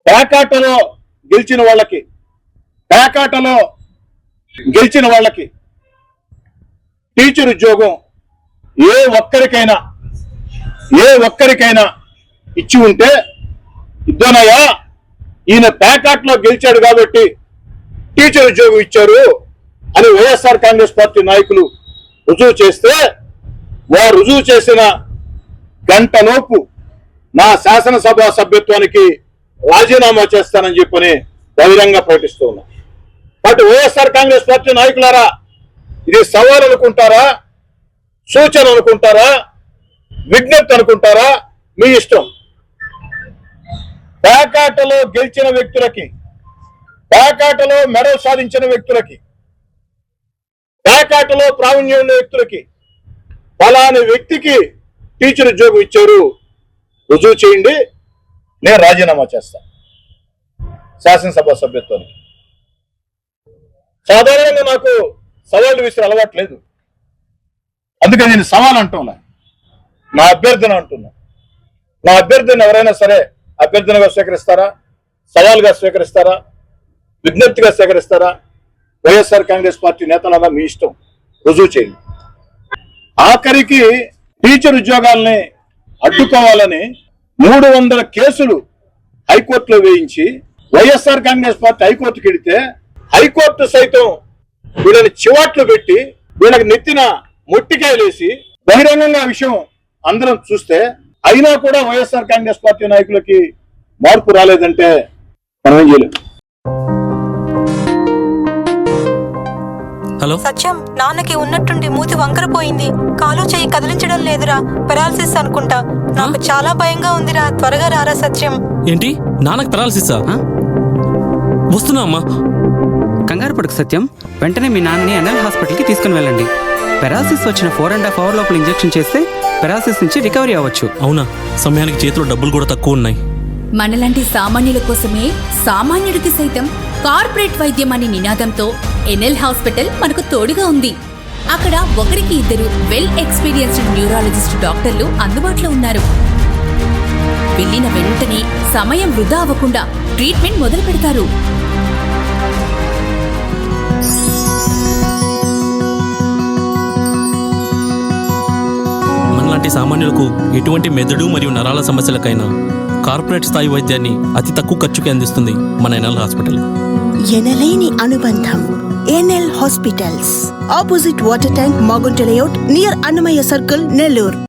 పేకాటలో గెలిచిన వాళ్ళకి టీచర్ ఉద్యోగం ఏ ఒక్కరికైనా ఇచ్చి ఉంటే ఇద్దోనయ్యా ఈయన పేకాట్లో గెలిచాడు కాబట్టి టీచర్ ఉద్యోగం ఇచ్చారు అని వైఎస్ఆర్ కాంగ్రెస్ పార్టీ నాయకులు రుజువు చేస్తే వారు రుజువు చేసిన గంటలోపు నా శాసనసభ సభ్యత్వానికి రాజీనామా చేస్తానని చెప్పని బహిరంగ ప్రకటిస్తూ ఉన్నా. కాబట్టి వైఎస్ఆర్ కాంగ్రెస్ పార్టీ నాయకులారా, ఇది సవాల్ అనుకుంటారా, సూచన అనుకుంటారా, విజ్ఞప్తి అనుకుంటారా, మీ ఇష్టం. పేకాటలో గెలిచిన వ్యక్తులకి, పేకాటలో మెడల్ సాధించిన వ్యక్తులకి, పేకాటలో ప్రావీణ్యం ఉన్న వ్యక్తులకి ఫలాని వ్యక్తికి టీచర్ ఉద్యోగం ఇచ్చారు రుజువు చేయండి, నేను రాజీనామా చేస్తాను శాసనసభ సభ్యత్వానికి. సాధారణంగా నాకు సవాళ్ళు విసిరే అలవాటు లేదు, అందుకని నేను సవాల్ అంటున్నా, నా అభ్యర్థన అంటున్నా. నా అభ్యర్థన ఎవరైనా సరే అభ్యర్థనగా స్వీకరిస్తారా, సవాల్గా స్వీకరిస్తారా, విజ్ఞప్తిగా స్వీకరిస్తారా? వైఎస్ఆర్ కాంగ్రెస్ పార్టీ నేతలన్నా మీ ఇష్టం, రుజువు చేయండి. ఆఖరికి టీచర్ ఉద్యోగాల్ని అడ్డుకోవాలని 300 కేసులు హైకోర్టులో వేయించి వైఎస్ఆర్ కాంగ్రెస్ పార్టీ హైకోర్టుకి వెళితే హైకోర్టు సైతం వీళ్ళని చివాట్లు పెట్టి వీళ్ళకి నెత్తిన మొట్టికాయలేసి బహిరంగంగా ఆ విషయం అందరం చూస్తే అయినా కూడా వైఎస్ఆర్ కాంగ్రెస్ పార్టీ నాయకులకి మార్పు రాలేదంటే మనం ఏం చేయలేం. హలో సత్యం, నాన్నకి ఉన్నట్టుండి మూతి వంకరపోయింది, కాలు చెయ్యి కదిలించడం లేదురా, పెరాలసిస్ అనుకుంటా. నాకు చాలా భయంగా ఉందిరా, త్వరగా రారా సత్యం. ఏంటి, నాన్నకి పెరాలసిసా? వస్తున్నా అమ్మా. కంగారు పడకు సత్యం, వెంటనే మీ నాన్నని ఎన్ఎల్ హాస్పిటల్కి తీసుకుని వెళ్ళండి. పెరాలసిస్ వచ్చిన 4.5 hours లోపల ఇంజెక్షన్ చేస్తే పెరాలసిస్ నుంచి రికవరీ అవ్వచ్చు. అవునా? సమయానికి చేతిలో డబ్బులు కూడా తక్కువ ఉన్నాయి. మనలాంటి సామాన్యుల కోసమే సామాన్యుడికి సైతం కార్పొరేట్ వైద్యం అనే నినాదంతో ఎన్ఎల్ హాస్పిటల్ మనకు తోడుగా ఉంది. అక్కడ 1-2 వెల్ ఎక్స్పీరియన్స్డ్ న్యూరాలజిస్ట్ డాక్టర్లు అందుబాటులో ఉన్నారు. వెళ్ళిన వెంటనే సమయం వృధా అవ్వకుండా ట్రీట్మెంట్ మొదలు పెడతారు. మనలాంటి సామాన్యులకు ఎటువంటి మెదడు మరియు నరాల సమస్యలకైనా కార్పొరేట్ స్థాయి వైద్యాన్ని అతి తక్కువ ఖర్చుకి అందిస్తుంది మన ఎన్ఎల్ హాస్పిటల్. ఎనలేని అనుబంధం. NL hospitals, opposite water tank, Magunta layout, near Annamayya circle, Nellore.